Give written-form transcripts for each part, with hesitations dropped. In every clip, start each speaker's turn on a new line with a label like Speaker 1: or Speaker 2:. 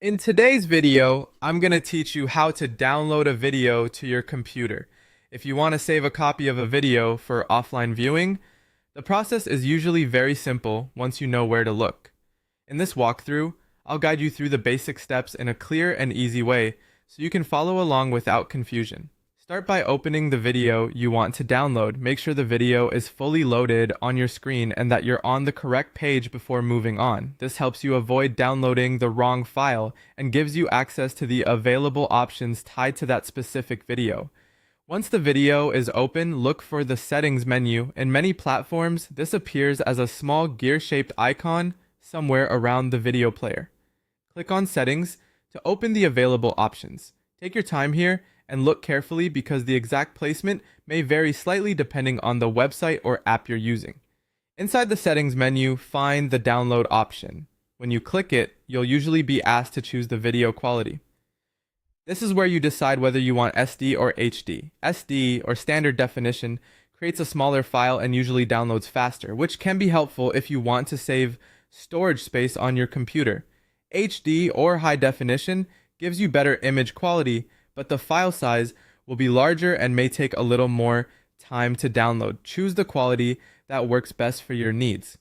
Speaker 1: In today's video, I'm going to teach you how to download a video to your computer. If you want to save a copy of a video for offline viewing, the process is usually very simple once you know where to look. In this walkthrough, I'll guide you through the basic steps in a clear and easy way so you can follow along without confusion. Start by opening the video you want to download. Make sure the video is fully loaded on your screen and that you're on the correct page before moving on. This helps you avoid downloading the wrong file and gives you access to the available options tied to that specific video. Once the video is open, look for the settings menu. In many platforms, this appears as a small gear-shaped icon somewhere around the video player. Click on Settings to open the available options. Take your time here and look carefully because the exact placement may vary slightly depending on the website or app you're using. Inside the settings menu, find the download option. When you click it, you'll usually be asked to choose the video quality. This is where you decide whether you want SD or HD. SD, or standard definition, creates a smaller file and usually downloads faster, which can be helpful if you want to save storage space on your computer. HD, or high definition, gives you better image quality, but the file size will be larger and may take a little more time to download. Choose the quality that works best for your needs.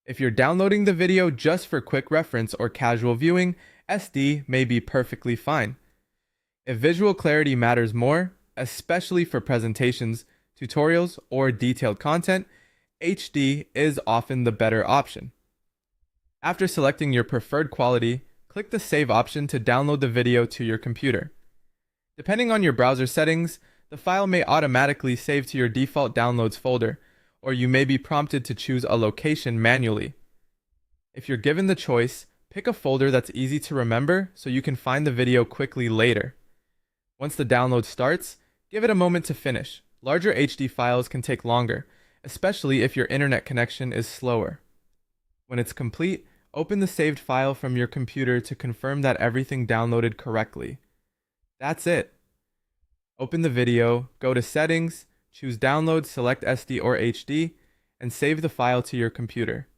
Speaker 1: If you're downloading the video just for quick reference or casual viewing, SD may be perfectly fine. If visual clarity matters more, especially for presentations, tutorials, or detailed content, HD is often the better option. After selecting your preferred quality, click the Save option to download the video to your computer. Depending on your browser settings, the file may automatically save to your default downloads folder, or you may be prompted to choose a location manually. If you're given the choice, pick a folder that's easy to remember so you can find the video quickly later. Once the download starts, give it a moment to finish. Larger HD files can take longer, especially if your internet connection is slower. When it's complete, open the saved file from your computer to confirm that everything downloaded correctly. That's it. Open the video, go to Settings, choose Download, select SD or HD, and save the file to your computer.